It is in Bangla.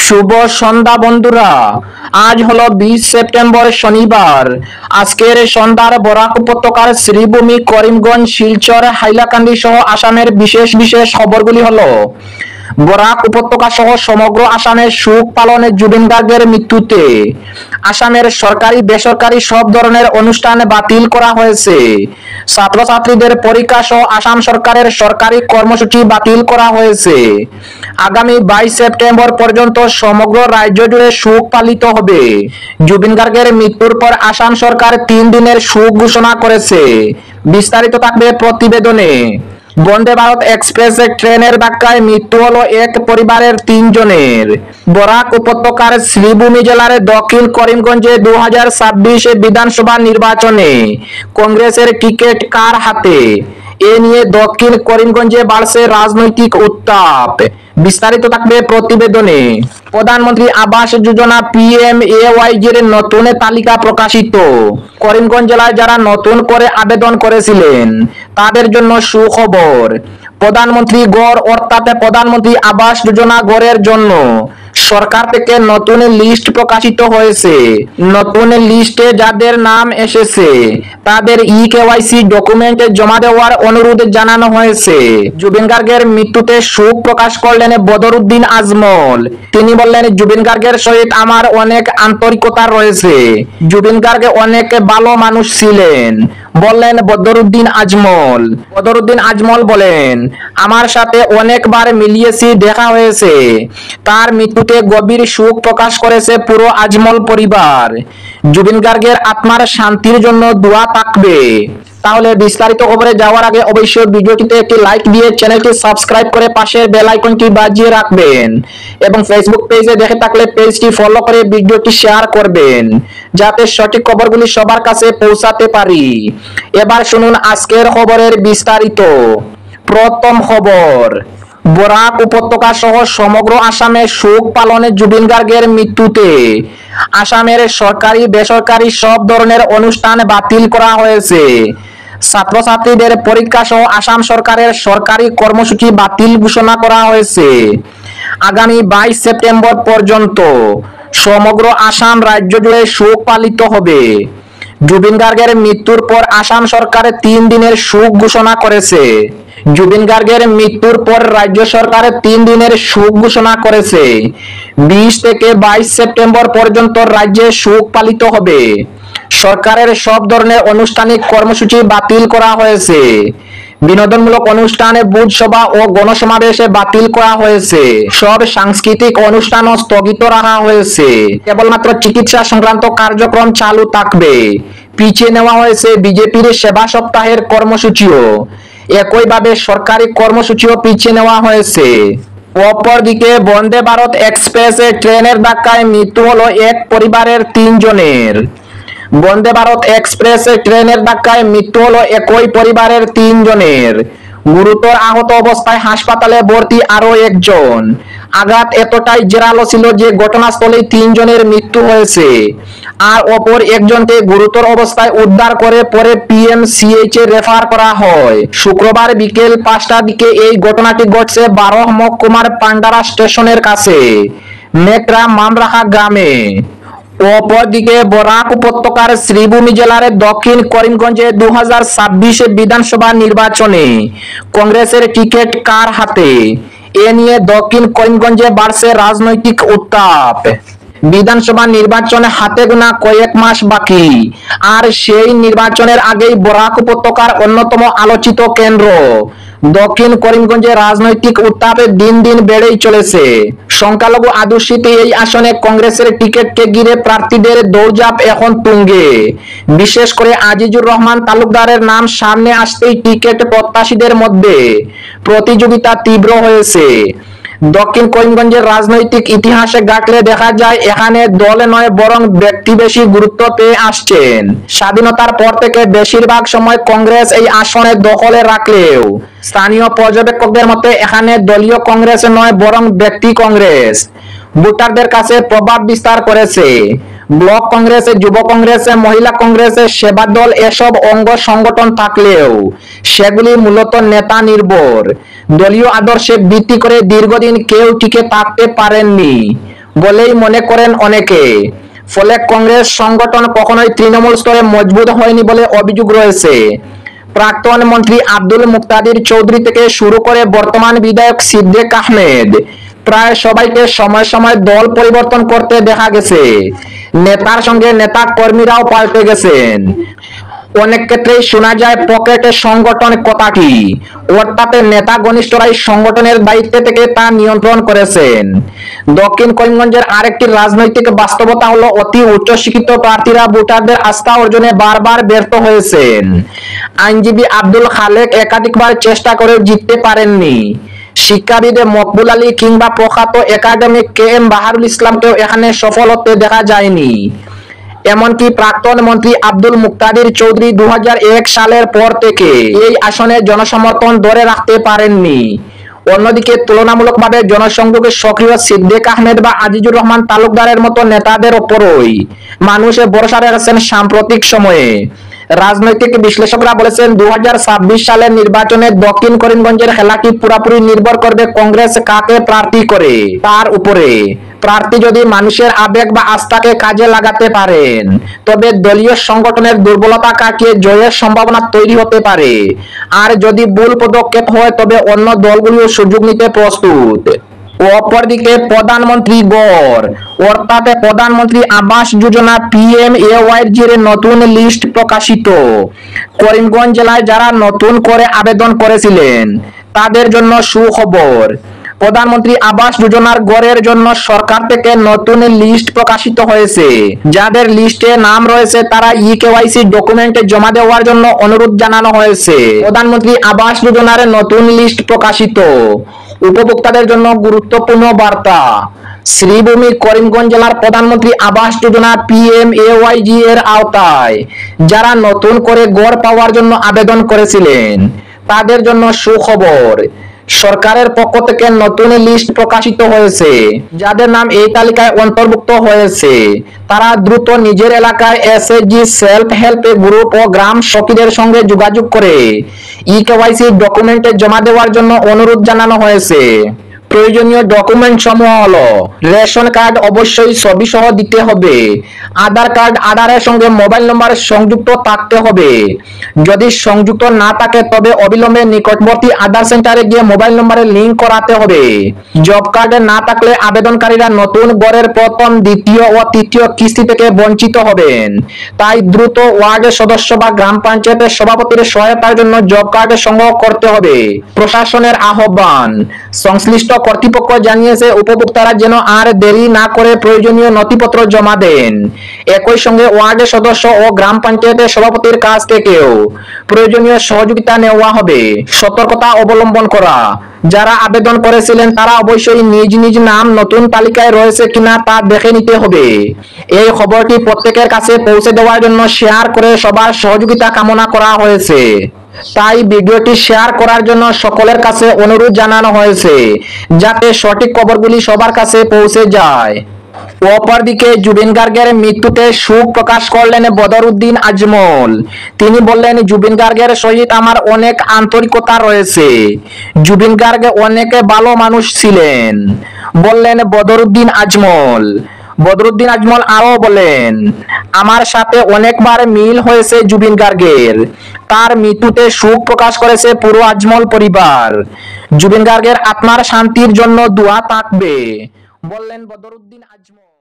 শুভ সন্ধ্যা বন্ধুরা। আজ হলো 20 সেপ্টেম্বর শনিবার। আজকের সন্ধ্যার বরাক উপত্যকার শ্রীভূমি, করিমগঞ্জ, শিলচর, হাইলাকান্দি সহ আসামের বিশেষ বিশেষ খবরগুলি হলো: বরাক উপত্যকা সহ সমগ্র আসামে শোক পালন জুবিন গার্গের মৃত্যুতে। আসামের সরকারি বেসরকারি সব ধরনের অনুষ্ঠান বাতিল করা হয়েছে। ছাত্রছাত্রীদের পরীক্ষা সহ আসাম সরকারের সরকারি কর্মসূচি বাতিল করা হয়েছে। আগামী 22 সেপ্টেম্বর পর্যন্ত সমগ্র রাজ্য জুড়ে শোক পালিত হবে। জুবিন গার্গের মৃত্যুর পর আসাম সরকার 3 দিনের শোক ঘোষণা করেছে। বিস্তারিত থাকবে প্রতিবেদনে। বন্দে ভারত এক্সপ্রেস ট্রেনের ধাক্কায় মৃত্যু হলো এক পরিবারের 3 জনের। বরাক উপত্যকার শ্রীভূমি জেলার দক্ষিণ করিমগঞ্জে 2026 বিধানসভা নির্বাচনে কংগ্রেসের টিকিট কার হাতে, এ নিয়ে দক্ষিণ করিমগঞ্জে বাড়ছে রাজনৈতিক উত্তাপ। বিস্তারিত থাকবে প্রতিবেদনে। প্রধানমন্ত্রী আবাস যোজনা PMAYG-র নতুন তালিকা প্রকাশিত। করিমগঞ্জ জেলায় যারা নতুন করে আবেদন করেছিলেন তাদের জন্য সুখবর। প্রধানমন্ত্রী গড় অর্থাৎ প্রধানমন্ত্রী আবাস যোজনা গড়ের জন্য সরকার থেকে নতুন লিস্ট প্রকাশিত হয়েছে। নতুন লিস্টে যাদের নাম এসেছে তাদের EKYC ডকুমেন্ট জমা দেওয়ার অনুরোধ জানানো হয়েছে। জুবিন গার্গের মৃত্যুতে শোক প্রকাশ করলেন বদরুদ্দিন আজমল। তিনি বললেন, জুবিন গার্গের সহিত আমার অনেক আন্তরিকতা রয়েছে। জুবিন গার্গ অনেক ভালো মানুষ ছিলেন, বললেন বদরুদ্দিন আজমল। বদরুদ্দিন আজমল বলেন, আমার সাথে অনেকবার মিলিয়েছি, দেখা হয়েছে। তার মৃত্যুতে গভীর শোক প্রকাশ করেছে পুরো আজমল পরিবার। জুবিন গার্গের আত্মার শান্তির জন্য দোয়া থাকবে। তাহলে বিস্তারিত খবরে যাওয়ার আগে অবশ্যই ভিডিওটিতে একটি লাইক দিয়ে চ্যানেলটি সাবস্ক্রাইব করে পাশের বেল আইকনটি বাজিয়ে রাখবেন এবং ফেসবুক পেজে দেখে থাকলে পেজটি ফলো করে ভিডিওটি শেয়ার করবেন যাতে সঠিক খবরগুলি সবার কাছে পৌঁছাতে পারি। এবার শুনুন আজকের খবরের বিস্তারিত। প্রথম খবর, বরাক উপত্যকা সহ সমগ্র আসামে শোক পালনে জুবিন গার্গের মৃত্যুতে আসামের সরকারি বেসরকারি সব ধরনের অনুষ্ঠান বাতিল করা হয়েছে। ছাত্রছাত্রীদের পরীক্ষা সহ আসাম সরকারের সরকারি কর্মসূচি বাতিল ঘোষণা করা হয়েছে। আগামী 22 সেপ্টেম্বর পর্যন্ত সমগ্র আসাম রাজ্য জুড়ে শোক পালিত হবে। জুবিন গার্গের মৃত্যুর পর আসাম সরকার 3 দিনের শোক ঘোষণা করেছে। জুবিন গার্গের মৃত্যুর পর রাজ্য সরকার 3 দিনের শোক ঘোষণা করেছে। 20 থেকে 22 সেপ্টেম্বর পর্যন্ত রাজ্যে শোক পালিত হবে। সরকারের সব ধরনের আনুষ্ঠানিক কর্মসূচি বাতিল করা হয়েছে। বিনোদনমূলক অনুষ্ঠানে বুথ সভা ও গণসমাবেশে বাতিল করা হয়েছে। সব সাংস্কৃতিক অনুষ্ঠানও স্থগিত রাখা হয়েছে। কেবলমাত্র চিকিৎসা সংক্রান্ত কার্যক্রম চালু থাকবে। পিছিয়ে নেওয়া হয়েছে বিজেপির সেবা সপ্তাহের কর্মসূচিও। একইভাবে সরকারি কর্মসূচিও পিছিয়ে নেওয়া হয়েছে। অপরদিকে বন্দে ভারত এক্সপ্রেস ট্রেনের ধাক্কায় মৃত্যু হলো এক পরিবারের 3 জনের। বন্দে ভারত এক্সপ্রেস ট্রেনের ধাক্কায় মৃত্যু হলো একই পরিবারের 3 জনের। গুরুতর আহত অবস্থায় হাসপাতালে ভর্তি আরো একজন। আঘাত এতটাই জোরালো ছিল যে ঘটনাস্থলেই 3 জনের মৃত্যু হয়েছে। আর অপর একজনকে গুরুতর অবস্থায় উদ্ধার করে পরে PMCH রেফার করা হয়। শুক্রবার বিকেল 5টার দিকে এই ঘটনাটি ঘটছে 12 মহকুমার পান্ডারা স্টেশনের কাছে মেকরা মামরাখা গ্রামে। অপরদিকে বরাক উপত্যকার শ্রীভূমি জেলার দক্ষিণ করিমগঞ্জে 2026 বিধানসভা নির্বাচনে কংগ্রেসের টিকিট কার হাতে, এ নিয়ে দক্ষিণ করিমগঞ্জে বাড়ছে রাজনৈতিক উত্তাপ। বিধানসভা নির্বাচনে হাতে গোনা কয়েক মাস বাকি, আর সেই নির্বাচনের আগেই বরাক উপত্যকার অন্যতম আলোচিত কেন্দ্র দক্ষিণ করিমগঞ্জে রাজনৈতিক উত্তাপে দিন দিন বেড়েই চলেছে। সংখ্যালঘু অধ্যুষিত এই আসনে কংগ্রেসের টিকিটকে ঘিরে প্রার্থীদের দৌড়ঝাঁপ এখন তুঙ্গে। বিশেষ করে আজিজুর রহমান তালুকদারের নাম সামনে আসতেই টিকিট প্রত্যাশীদের মধ্যে প্রতিযোগিতা তীব্র হয়েছে। দক্ষিণ করিমগঞ্জের রাজনৈতিক ইতিহাসে ঘাটলে দেখা যায় এখানে দল নয় বরং ব্যক্তি বেশি গুরুত্ব পেয়ে আসছেন। স্বাধীনতার পর থেকে বেশিরভাগ সময় কংগ্রেস এই আসনে দখলে রাখলেও স্থানীয় পর্যবেক্ষকদের মতে এখানে দলীয় কংগ্রেস নয় বরং ব্যক্তি কংগ্রেস ভোটারদের কাছে প্রভাব বিস্তার করেছে। ব্লক কংগ্রেসে, যুব কংগ্রেসে, মহিলা কংগ্রেসে, সেবা দল এসব অঙ্গ সংগঠন থাকলেও সেগুলি মূলত নেতা নির্ভর। দলীয় আদর্শে ভিত্তি করে দীর্ঘদিন কেউ টিকে থাকতে পারেননি। বলেই মনে করেন অনেকে। ফলে কংগ্রেস সংগঠন কখনোই তৃণমূল স্তরে মজবুত হয়নি বলে অভিযোগ রয়েছে। প্রাক্তন মন্ত্রী আব্দুল মুক্তাদির চৌধুরী থেকে শুরু করে বর্তমান বিধায়ক সিদ্দিক আহমেদ প্রায় সবাইকে সময় সময় দল পরিবর্তন করতে দেখা গেছে। নেতার সঙ্গে নেতা কর্মীরাও পাল্টে গেছেন। অনেক ক্ষেত্রেই শোনা যায় পকেট সংগঠন কথাটি, অর্থাৎ নেতা ঘনিষ্ঠরাই সংগঠনের দায়িত্বে থেকে তা নিয়ন্ত্রণ করেছেন। দক্ষিণ করিমগঞ্জের আরেকটি রাজনৈতিক বাস্তবতা হলো অতি উচ্চশিক্ষিত প্রার্থীরা ভোটারদের আস্থা অর্জনে বারবার ব্যর্থ হয়েছেন। আইনজীবী আব্দুল খালেক একাধিকবার চেষ্টা করেও জিততে পারেননি। শিক্ষাবিদ মকবুল আলী কিংবা প্রখ্যাত একাডেমিক KM বাহারুল ইসলামকেও এখানে সফল হতে দেখা যায়নি। এমনকি প্রাক্তন মন্ত্রী আব্দুল মুক্তাদির চৌধুরী 2001 সালের পর থেকে এই আসনে জনসমর্থন ধরে রাখতে পারেননি। অন্যদিকে তুলনামূলকভাবে জনসংযোগে সক্রিয় সিদ্দিক আহমেদ বা আজিজুর রহমান তালুকদারের মতো নেতাদের ওপরই মানুষে ভরসা রেখেছেন সাম্প্রতিক সময়ে। রাজনৈতিক বিশ্লেষকরা বলেছেন 2026 সালের নির্বাচনে দক্ষিণ করিমগঞ্জের খেলাটি পুরোপুরি নির্ভর করবে কংগ্রেস কাকে প্রার্থী করে তার উপরে। প্রার্থী যদি মানুষের আবেগ বা আস্থাকে কাজে লাগাতে পারেন, তবে দলীয় সংগঠনের দুর্বলতা কাটিয়ে জয়ের সম্ভাবনা তৈরি হতে পারে। আর যদি ভুল পদক্ষেপ হয়, তবে অন্য দলগুলিও সুযোগ নিতে প্রস্তুত। অপরদিকে প্রধানমন্ত্রী গড় অর্থাৎ প্রধানমন্ত্রী আবাস যোজনা PMAYGর নতুন লিস্ট প্রকাশিত। করিমগঞ্জ জেলায় যারা নতুন করে আবেদন করেছিলেন তাদের জন্য সুখবর। প্রধানমন্ত্রী আবাস যোজনার গড়ের জন্য সরকার থেকে নতুন লিস্ট প্রকাশিত হয়েছে। যাদের লিস্টে নাম রয়েছে তারা EKYC ডকুমেন্ট জমা দেওয়ার জন্য অনুরোধ জানানো হয়েছে। প্রধানমন্ত্রী আবাস যোজনার নতুন লিস্ট প্রকাশিত। উপভোক্তাদের জন্য গুরুত্বপূর্ণ বার্তা। শ্রীভূমি করিমগঞ্জ জেলার প্রধানমন্ত্রী আবাস যোজনা PMAYG এর আওতায় যারা নতুন করে গড় পাওয়ার জন্য আবেদন করেছিলেন তাদের জন্য সুখবর। সরকারের পক্ষ থেকে নতুন লিস্ট প্রকাশিত হয়েছে। যাদের নাম এই তালিকায় অন্তর্ভুক্ত হয়েছে তারা দ্রুত নিজের এলাকায় SHG সেলফ হেল্প গ্রুপ ও গ্রাম সখীদের সঙ্গে যোগাযোগ করে EKYC ডকুমেন্ট জমা দেওয়ার জন্য অনুরোধ জানানো হয়েছে। প্রয়োজনীয় ডকুমেন্ট সমূহ হলো রেশন কার্ড অবশ্যই ছবি সহ দিতে হবে। আধার কার্ড আধারের সঙ্গে মোবাইল নম্বর সংযুক্ত থাকতে হবে। যদি সংযুক্ত না থাকে তবে অবিলম্বে নিকটবর্তী আধার সেন্টারে গিয়ে মোবাইল নম্বরে লিংক করাতে হবে। জব কার্ড না থাকলে আবেদনকারীরা নতুন গড়ের প্রথম, দ্বিতীয় ও তৃতীয় কিস্তি থেকে বঞ্চিত হবেন। তাই দ্রুত ওয়ার্ডের সদস্য বা গ্রাম পঞ্চায়েতের সভাপতির সহায়তার জন্য জব কার্ড সংগ্রহ করতে হবে। প্রশাসনের আহ্বান। সংশ্লিষ্ট কর্তৃপক্ষ জানিয়েছে উপভোক্তারা যেন আর দেরি না করে প্রয়োজনীয় নথিপত্র জমা দেন। একই সঙ্গে ওয়ার্ডের সদস্য ও গ্রাম পঞ্চায়েতের সভাপতির কাছ থেকেও প্রয়োজনীয় সহযোগিতা নেওয়া হবে। সতর্কতা অবলম্বন করা। যারা আবেদন করেছিলেন তারা অবশ্যই নিজ নিজ নাম নতুন তালিকায় রয়েছে কিনা তা দেখে নিতে হবে। এই খবরটি প্রত্যেকের কাছে পৌঁছে দেওয়ার জন্য শেয়ার করে সবার সহযোগিতা কামনা করা হয়েছে। তাই ভিডিওটি শেয়ার করার জন্য সকলের কাছে অনুরোধ জানানো হয়েছে যাতে সঠিক খবরগুলি সবার কাছে পৌঁছে যায়। অপরদিকে জুবিন গার্গের মৃত্যুতে শোক প্রকাশ করলেন বদরুদ্দিন আজমল। তিনি বললেন, জুবিন গার্গের সহিত আমার অনেক আন্তরিকতা রয়েছে। জুবিন গার্গ অনেক ভালো মানুষ ছিলেন, বললেন বদরুদ্দিন আজমল। বদরুদ্দিন আজমল আরো বলেন, আমার সাথে অনেকবার মিল হয়েছে জুবিন গার্গের। তার মৃত্যুতে শোক প্রকাশ করেছে পুরো আজমল পরিবার। জুবিন গার্গের আত্মার শান্তির জন্য দোয়া থাকবে, বললেন বদরুদ্দিন আজমল।